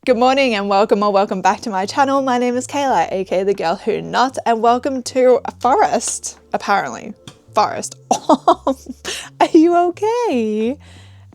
Good morning and welcome or welcome back to my channel. My name is Kayla, aka the girl who knots, and welcome to a forest, apparently. Forest. Are you okay?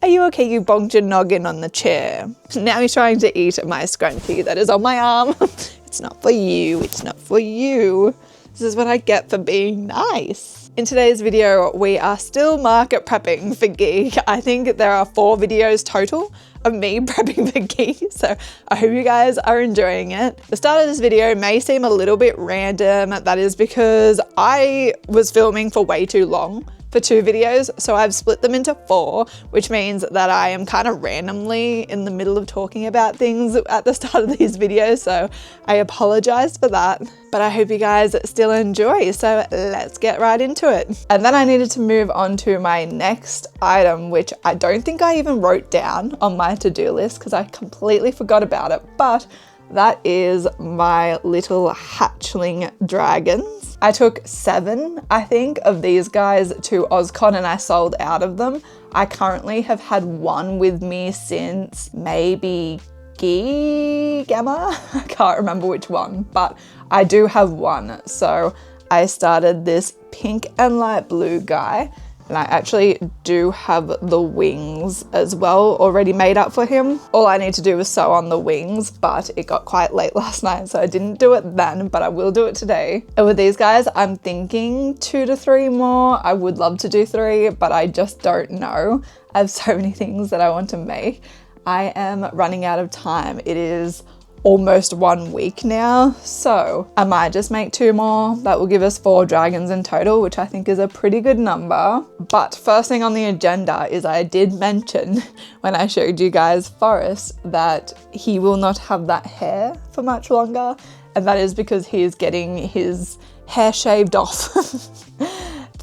Are you okay? You bonked your noggin on the chair. Now you're trying to eat my scrunchie that is on my arm. It's not for you, it's not for you. This is what I get for being nice. In today's video, we are still market prepping for Geek. I think there are 4 videos total of me prepping for Geek, so I hope you guys are enjoying it. The start of this video may seem a little bit random. That is because I was filming for way too long for 2 videos, so I've split them into 4, which means that I am kind of randomly in the middle of talking about things at the start of these videos, so I apologize for that, but I hope you guys still enjoy, so let's get right into it. And then I needed to move on to my next item, which I don't think I even wrote down on my to-do list because I completely forgot about it, but that is my little hatchling dragons. I took 7, I think, of these guys to OzCon and I sold out of them. I currently have had 1 with me since maybe Gamma? I can't remember which one, but I do have 1. So I started this pink and light blue guy. And I actually do have the wings as well already made up for him. All I need to do is sew on the wings, but it got quite late last night, so I didn't do it then, but I will do it today. And with these guys, I'm thinking 2 to 3 more. I would love to do 3, but I just don't know. I have so many things that I want to make. I am running out of time. It is almost 1 week now, so I might just make 2 more. That will give us 4 dragons in total, which I think is a pretty good number. But first thing on the agenda is I did mention when I showed you guys Forrest that he will not have that hair for much longer, and that is because he is getting his hair shaved off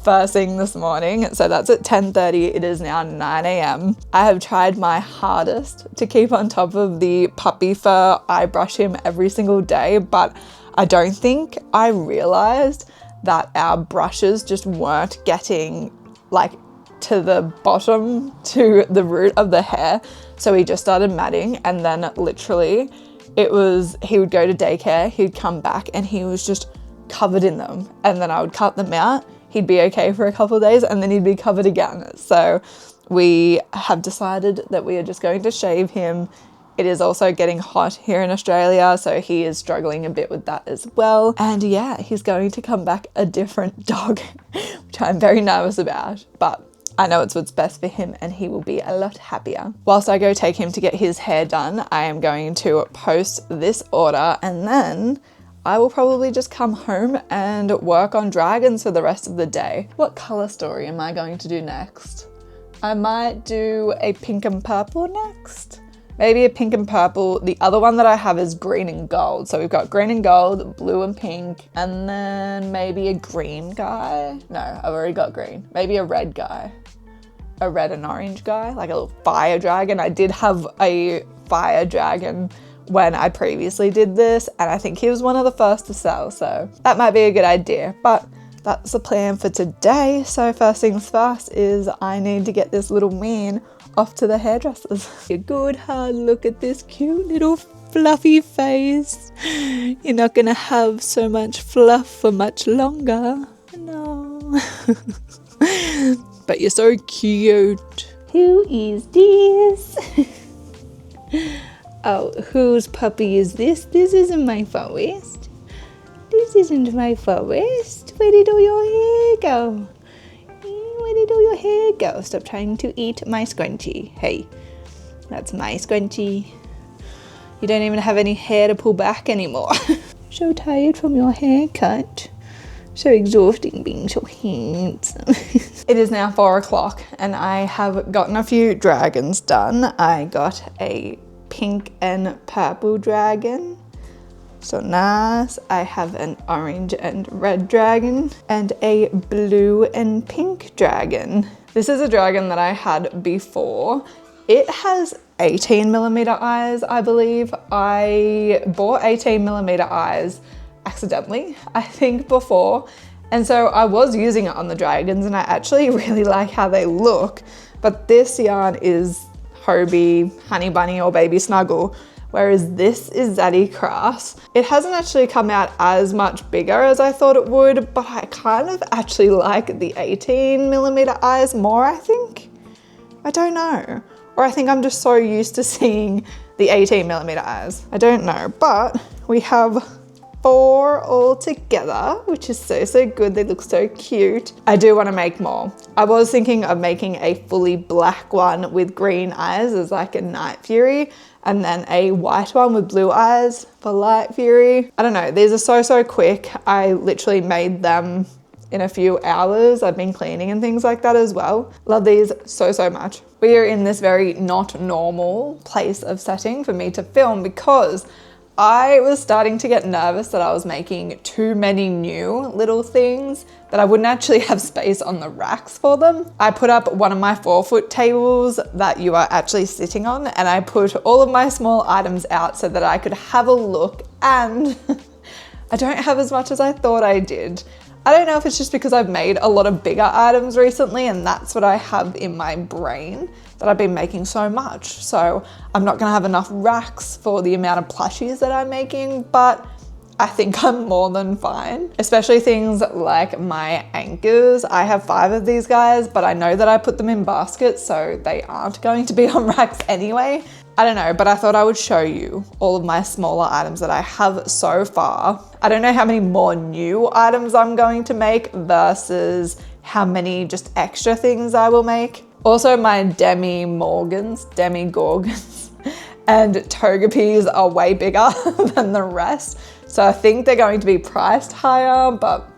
first thing this morning. So that's at 10:30. It is now 9 a.m. I have tried my hardest to keep on top of the puppy fur. I brush him every single day, but I don't think I realized that our brushes just weren't getting like to the bottom, to the root of the hair. So he just started matting, and then literally he would go to daycare, he'd come back and he was just covered in them, and then I would cut them out. He'd be okay for a couple of days and then he'd be covered again. So we have decided that we are just going to shave him. It is also getting hot here in Australia, so he is struggling a bit with that as well. And yeah, he's going to come back a different dog, which I'm very nervous about, but I know it's what's best for him and he will be a lot happier. Whilst I go take him to get his hair done, I am going to post this order and then I will probably just come home and work on dragons for the rest of the day. What color story am I going to do next? I might do a pink and purple next. Maybe a pink and purple. The other one that I have is green and gold. So we've got green and gold, blue and pink, and then maybe a green guy. No, I've already got green. Maybe a red guy. A red and orange guy, like a little fire dragon. I did have a fire dragon when I previously did this, and I think he was one of the first to sell, so that might be a good idea. But that's the plan for today. So first things first is I need to get this little man off to the hairdressers. A good hard look at this cute little fluffy face. You're not gonna have so much fluff for much longer. No. But you're so cute. Who is this? Oh, whose puppy is this? This isn't my Forrest. This isn't my Forrest. Where did all your hair go? Where did all your hair go? Stop trying to eat my scrunchie. Hey, that's my scrunchie. You don't even have any hair to pull back anymore. So tired from your haircut. So exhausting being so handsome. It is now 4 o'clock and I have gotten a few dragons done. I got a pink and purple dragon, so nice. I have an orange and red dragon and a blue and pink dragon. This is a dragon that I had before. It has 18mm eyes, I believe. I bought 18mm eyes accidentally, I think, before, and so I was using it on the dragons and I actually really like how they look, but this yarn is Hobie, Honey Bunny or Baby Snuggle, whereas this is Zaddy Crafts. It hasn't actually come out as much bigger as I thought it would, but I kind of actually like the 18mm eyes more, I think. I don't know. Or I think I'm just so used to seeing the 18mm eyes. I don't know, but we have 4 all together, which is so good. They look so cute. I do want to make more. I was thinking of making a fully black one with green eyes as like a Night Fury, and then a white one with blue eyes for Light Fury. I don't know, these are so quick. I literally made them in a few hours. I've been cleaning and things like that as well. Love these so much. We are in this very not normal place of setting for me to film because I was starting to get nervous that I was making too many new little things, that I wouldn't actually have space on the racks for them. I put up one of my 4-foot tables that you are actually sitting on, and I put all of my small items out so that I could have a look, and I don't have as much as I thought I did. I don't know if it's just because I've made a lot of bigger items recently and that's what I have in my brain, that I've been making so much. So I'm not gonna have enough racks for the amount of plushies that I'm making, but I think I'm more than fine. Especially things like my anchors. I have 5 of these guys, but I know that I put them in baskets, so they aren't going to be on racks anyway. I don't know, but I thought I would show you all of my smaller items that I have so far. I don't know how many more new items I'm going to make versus how many just extra things I will make. Also, my demigorgons and togepis are way bigger than the rest. So I think they're going to be priced higher, but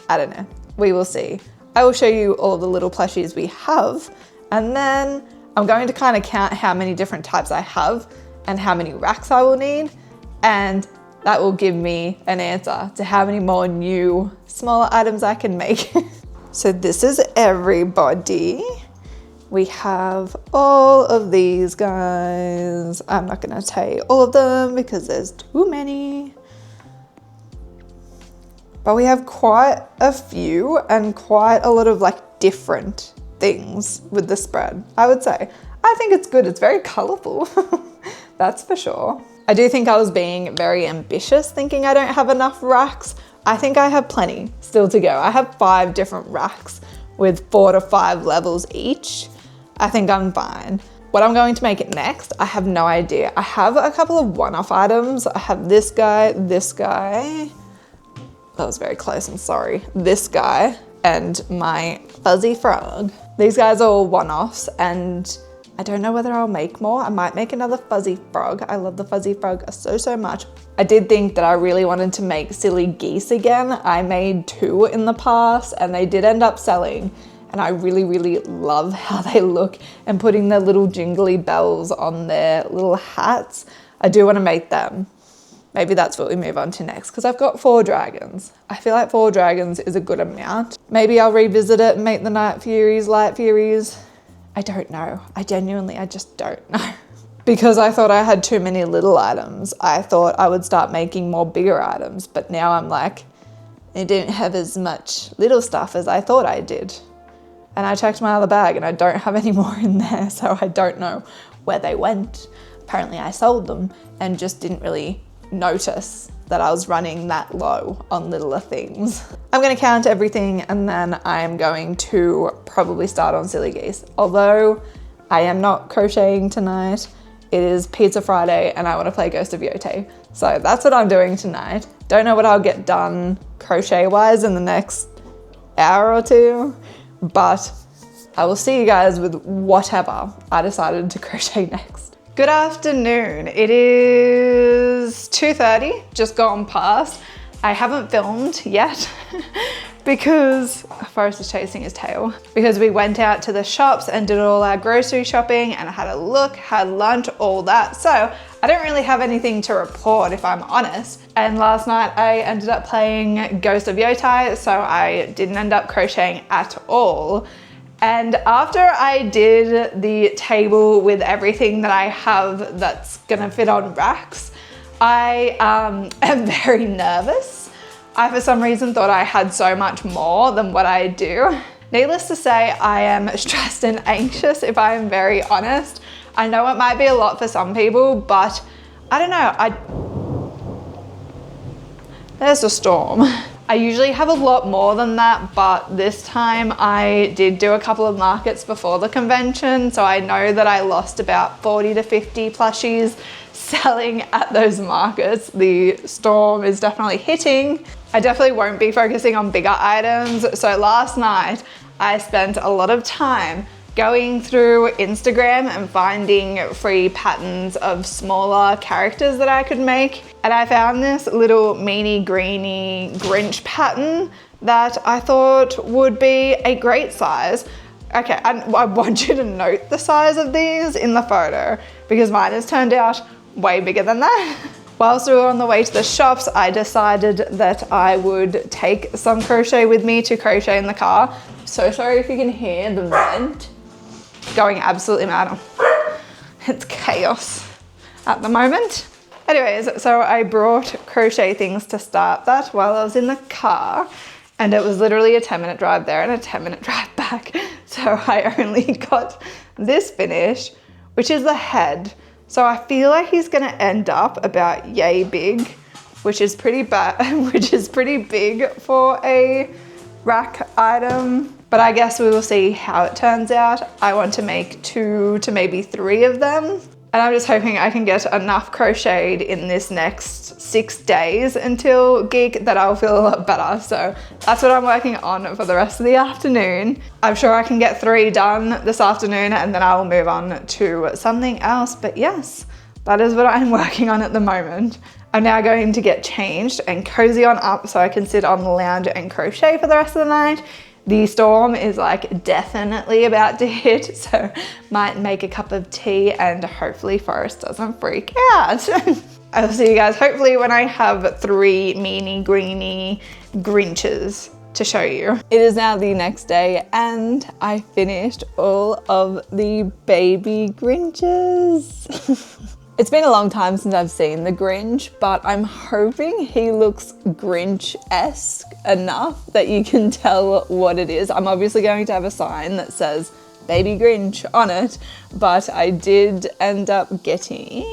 I don't know. We will see. I will show you all of the little plushies we have, and then I'm going to kind of count how many different types I have and how many racks I will need, and that will give me an answer to how many more new smaller items I can make. So this is everybody. We have all of these guys. I'm not gonna tell you all of them because there's too many. But we have quite a few and quite a lot of like different things with the spread, I would say. I think it's good. It's very colorful. That's for sure. I do think I was being very ambitious thinking I don't have enough racks. I think I have plenty still to go. I have 5 different racks with 4 to 5 levels each. I think I'm fine. What I'm going to make it next, I have no idea. I have a couple of one-off items. I have this guy. That was very close, I'm sorry. This guy and my fuzzy frog. These guys are all one-offs and I don't know whether I'll make more. I might make another fuzzy frog. I love the fuzzy frog so much. I did think that I really wanted to make silly geese again. I made 2 in the past and they did end up selling. And I really love how they look, and putting their little jingly bells on their little hats. I do want to make them. Maybe that's what we move on to next, because I've got 4 dragons. I feel like 4 dragons is a good amount. Maybe I'll revisit it and make the Night Furies, Light Furies. I don't know. I just don't know. Because I thought I had too many little items, I thought I would start making more bigger items, but now I'm like, I don't have as much little stuff as I thought I did. And I checked my other bag and I don't have any more in there, so I don't know where they went. Apparently I sold them and just didn't really notice that I was running that low on littler things. I'm gonna count everything and then I'm going to probably start on silly geese. Although I am not crocheting tonight, it is Pizza Friday and I wanna play Ghost of Yote. So that's what I'm doing tonight. Don't know what I'll get done crochet-wise in the next hour or 2. But I will see you guys with whatever I decided to crochet next. Good afternoon. It is 2:30, just gone past. I haven't filmed yet because Forrest is chasing his tail. Because we went out to the shops and did all our grocery shopping and I had a look, had lunch, all that. So I don't really have anything to report if I'm honest. And last night I ended up playing Ghost of Yote, so I didn't end up crocheting at all. And after I did the table with everything that I have that's gonna fit on racks, I am very nervous. I for some reason thought I had so much more than what I do. Needless to say, I am stressed and anxious if I am very honest. I know it might be a lot for some people, but I don't know, there's a storm. I usually have a lot more than that, but this time I did do a couple of markets before the convention, so I know that I lost about 40 to 50 plushies selling at those markets. The storm is definitely hitting. I definitely won't be focusing on bigger items. So last night I spent a lot of time going through Instagram and finding free patterns of smaller characters that I could make. And I found this little meanie greenie Grinch pattern that I thought would be a great size. Okay, I want you to note the size of these in the photo because mine has turned out way bigger than that. Whilst we were on the way to the shops, I decided that I would take some crochet with me to crochet in the car. So sorry if you can hear the vent going absolutely mad. It's chaos at the moment. Anyways, so I brought crochet things to start that while I was in the car, and it was literally a 10-minute drive there and a 10-minute drive back. So I only got this finished, which is the head. So I feel like he's gonna end up about yay big, which is pretty big for a rack item. But I guess we will see how it turns out. I want to make 2 to maybe 3 of them. And I'm just hoping I can get enough crocheted in this next 6 days until Geek that I'll feel a lot better. So that's what I'm working on for the rest of the afternoon. I'm sure I can get 3 done this afternoon and then I will move on to something else. But yes, that is what I'm working on at the moment. I'm now going to get changed and cozy on up so I can sit on the lounge and crochet for the rest of the night. The storm is like definitely about to hit, so might make a cup of tea and hopefully Forrest doesn't freak out. I'll see you guys hopefully when I have 3 meanie greenie Grinches to show you. It is now the next day and I finished all of the baby Grinches. It's been a long time since I've seen the Grinch, but I'm hoping he looks Grinch-esque enough that you can tell what it is. I'm obviously going to have a sign that says Baby Grinch on it, but I did end up getting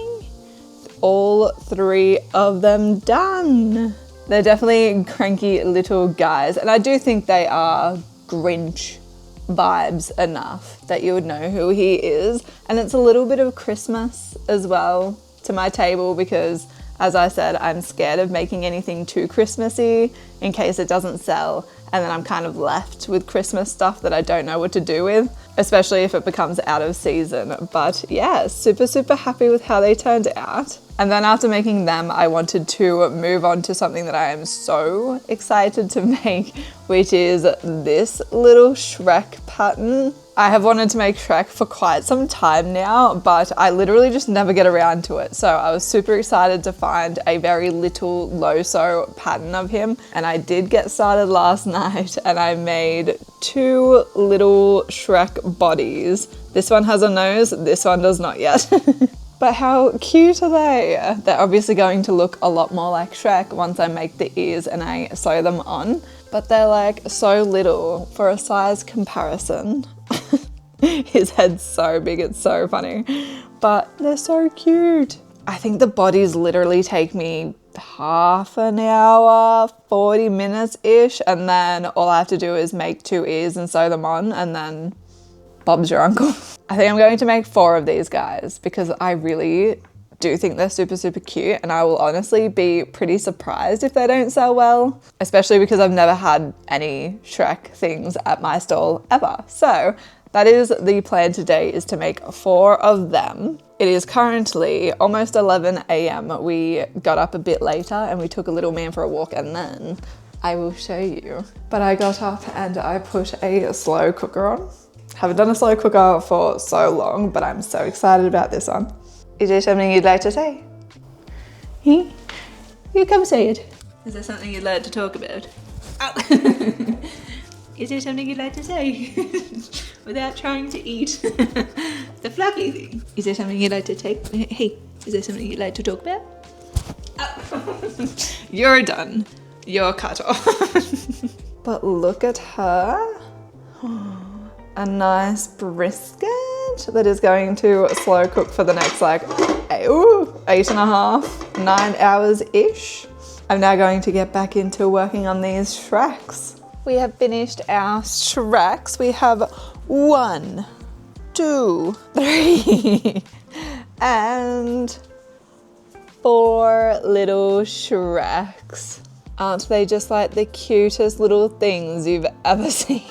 all 3 of them done. They're definitely cranky little guys, and I do think they are Grinch vibes enough that you would know who he is. And it's a little bit of Christmas as well to my table because, as I said, I'm scared of making anything too Christmassy in case it doesn't sell, and then I'm kind of left with Christmas stuff that I don't know what to do with, especially if it becomes out of season. But yeah, super happy with how they turned out. And then after making them, I wanted to move on to something that I am so excited to make, which is this little Shrek pattern. I have wanted to make Shrek for quite some time now, but I literally just never get around to it. So I was super excited to find a very little low-sew pattern of him. And I did get started last night and I made 2 little Shrek bodies. This one has a nose, this one does not yet. But how cute are they? They're obviously going to look a lot more like Shrek once I make the ears and I sew them on. But they're like so little for a size comparison. His head's so big, it's so funny. But they're so cute. I think the bodies literally take me half an hour, 40 minutes-ish, and then all I have to do is make 2 ears and sew them on, and then Bob's your uncle. I think I'm going to make 4 of these guys because I really do think they're super cute, and I will honestly be pretty surprised if they don't sell well, especially because I've never had any Shrek things at my stall ever. So that is the plan today, is to make 4 of them. It is currently almost 11 a.m. We got up a bit later and we took a little man for a walk, and then I will show you. But I got up and I put a slow cooker on. Haven't done a slow cooker for so long, but I'm so excited about this one. Is there something you'd like to say? You come say it. Is there something you'd like to talk about? Oh. Is there something you'd like to say? Without trying to eat the fluffy thing. Is there something you'd like to take? Hey, is there something you'd like to talk about? Oh. You're done. You're cut off. But look at her. A nice brisket that is going to slow cook for the next like, ooh, 8.5, 9 hours-ish. I'm now going to get back into working on these Shreks. We have finished our Shreks. We have 1, 2, 3, and 4 little Shreks. Aren't they just like the cutest little things you've ever seen?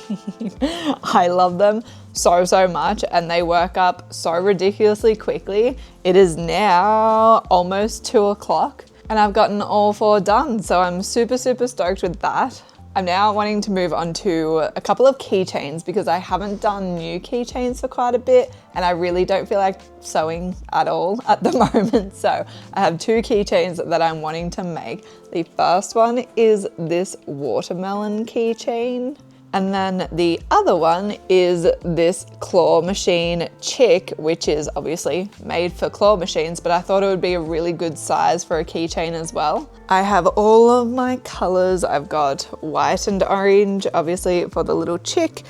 I love them so much, and they work up so ridiculously quickly. It is now almost 2 o'clock and I've gotten all 4 done, so I'm super stoked with that. I'm now wanting to move on to a couple of keychains because I haven't done new keychains for quite a bit and I really don't feel like sewing at all at the moment. So I have 2 keychains that I'm wanting to make. The first one is this watermelon keychain. And then the other one is this claw machine chick, which is obviously made for claw machines, but I thought it would be a really good size for a keychain as well. I have all of my colors. I've got white and orange, obviously for the little chick.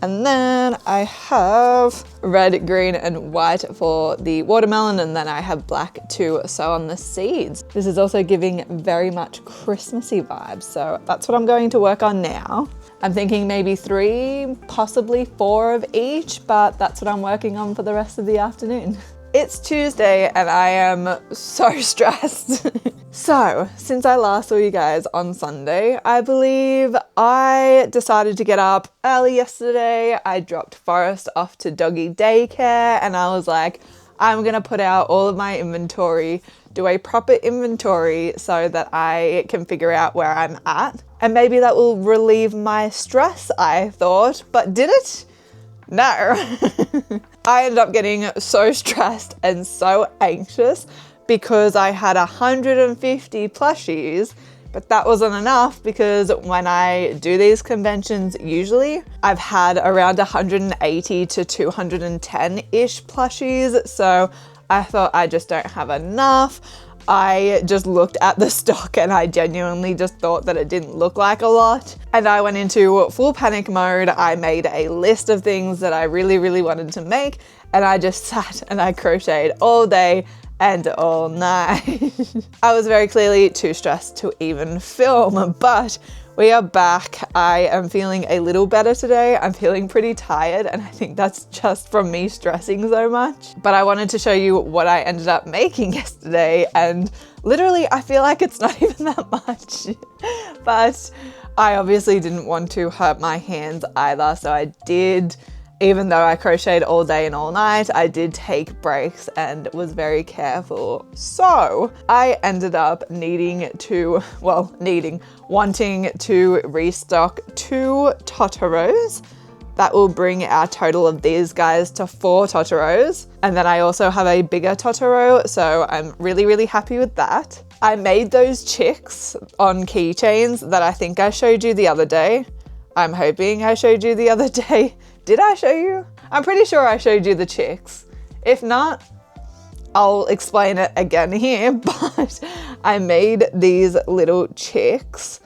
And then I have red, green, and white for the watermelon, and then I have black to sew on the seeds. This is also giving very much Christmassy vibes, so that's what I'm going to work on now. I'm thinking maybe 3, possibly 4 of each, but that's what I'm working on for the rest of the afternoon. It's Tuesday and I am so stressed. So, since I last saw you guys on Sunday, I believe I decided to get up early yesterday. I dropped Forrest off to doggy daycare and I was like, I'm gonna put out all of my inventory, do a proper inventory so that I can figure out where I'm at. And maybe that will relieve my stress, I thought, but did it? No. I ended up getting so stressed and so anxious because I had 150 plushies, but that wasn't enough because when I do these conventions, usually I've had around 180 to 210-ish plushies. So I thought I just don't have enough. I just looked at the stock and I genuinely just thought that it didn't look like a lot. And I went into full panic mode. I made a list of things that I really wanted to make and I just sat and I crocheted all day and all night. I was very clearly too stressed to even film, but we are back. I am feeling a little better today. I'm feeling pretty tired and I think that's just from me stressing so much. But I wanted to show you what I ended up making yesterday and literally I feel like it's not even that much. But I obviously didn't want to hurt my hands either, so I did. Even though I crocheted all day and all night, I did take breaks and was very careful. So I ended up wanting to restock 2 Totoros. That will bring our total of these guys to 4 Totoros. And then I also have a bigger Totoro, so I'm really happy with that. I made those chicks on keychains that I think I showed you the other day. I'm hoping I showed you the other day. Did I show you? I'm pretty sure I showed you the chicks. If not, I'll explain it again here, but I made these little chicks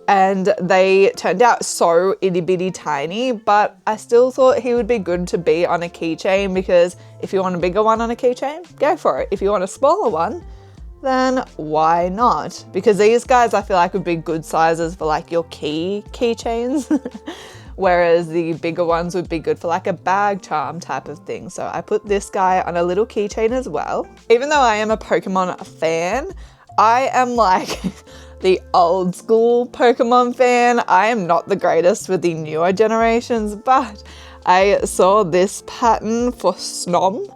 and they turned out so itty bitty tiny, but I still thought he would be good to be on a keychain because if you want a bigger one on a keychain, go for it. If you want a smaller one, then why not? Because these guys I feel like would be good sizes for like your keychains. Whereas the bigger ones would be good for like a bag charm type of thing. So I put this guy on a little keychain as well. Even though I am a Pokemon fan, I am like the old school Pokemon fan. I am not the greatest with the newer generations, but I saw this pattern for Snom.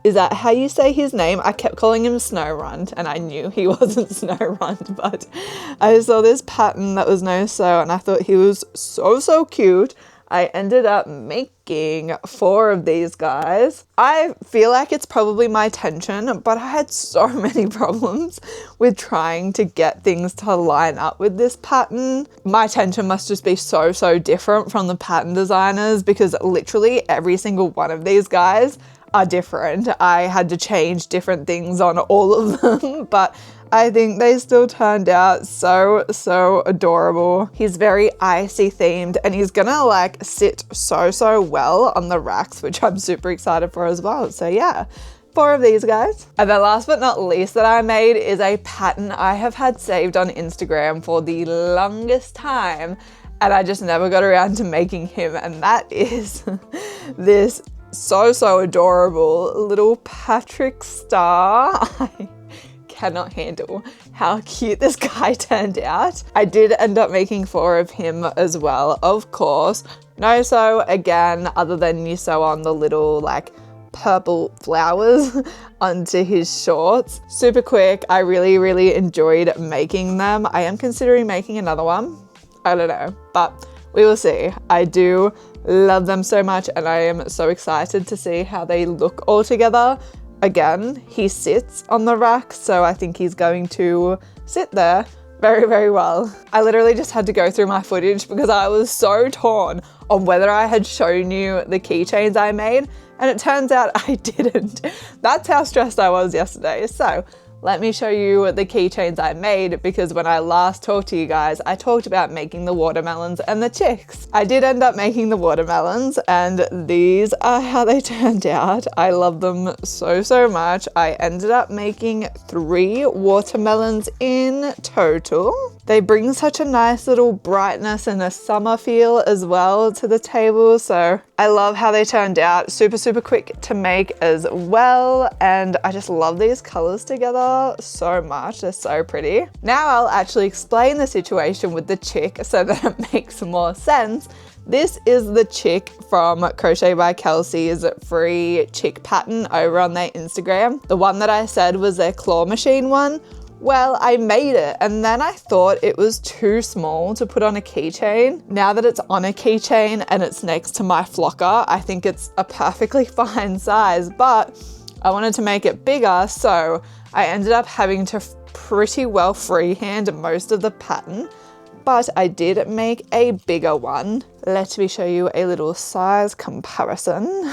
Is that how you say his name? I kept calling him Snowrunt and I knew he wasn't Snowrunt, but I saw this pattern that was no sew and I thought he was so cute. I ended up making 4 of these guys. I feel like it's probably my tension, but I had so many problems with trying to get things to line up with this pattern. My tension must just be so different from the pattern designers because literally every single one of these guys are different. I had to change different things on all of them, but I think they still turned out so adorable. He's very icy themed and he's gonna like sit so well on the racks, which I'm super excited for as well. So yeah, 4 of these guys. And then last but not least that I made is a pattern I have had saved on Instagram for the longest time, and I just never got around to making him, and that is this so adorable little Patrick star. I cannot handle how cute this guy turned out. I did end up making 4 of him as well, of course. No sew again, other than you sew on the little like purple flowers onto his shorts. Super quick. I really enjoyed making them. I am considering making another one. I don't know, but we will see. I do love them so much, and I am so excited to see how they look all together. Again, he sits on the rack, so I think he's going to sit there very well. I literally just had to go through my footage because I was so torn on whether I had shown you the keychains I made, and it turns out I didn't. That's how stressed I was yesterday. So let me show you the keychains I made, because when I last talked to you guys, I talked about making the watermelons and the chicks. I did end up making the watermelons, and these are how they turned out. I love them so much. I ended up making 3 watermelons in total. They bring such a nice little brightness and a summer feel as well to the table. So I love how they turned out. Super quick to make as well. And I just love these colors together so much. They're so pretty. Now I'll actually explain the situation with the chick so that it makes more sense. This is the chick from Crochet by Kelsey's free chick pattern over on their Instagram. The one that I said was their claw machine one. Well, I made it, and then I thought it was too small to put on a keychain. Now that it's on a keychain and it's next to my flocker, I think it's a perfectly fine size, but I wanted to make it bigger, so I ended up having to pretty well freehand most of the pattern, but I did make a bigger one. Let me show you a little size comparison.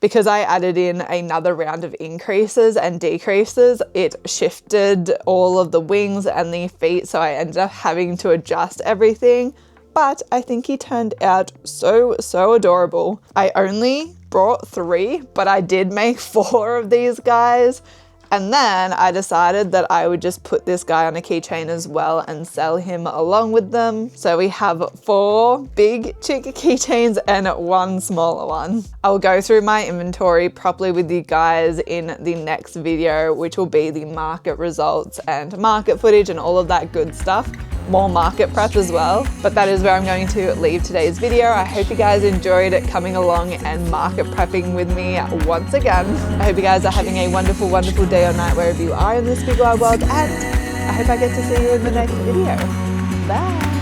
Because I added in another round of increases and decreases, it shifted all of the wings and the feet, so I ended up having to adjust everything. But I think he turned out so adorable. I only brought 3, but I did make 4 of these guys. And then I decided that I would just put this guy on a keychain as well and sell him along with them. So we have 4 big chick keychains and 1 smaller one. I'll go through my inventory properly with you guys in the next video, which will be the market results and market footage and all of that good stuff. More market prep as well, but that is where I'm going to leave today's video. I hope you guys enjoyed coming along and market prepping with me once again. I hope you guys are having a wonderful day or night wherever you are in this big wide world, and I hope I get to see you in the next video. Bye.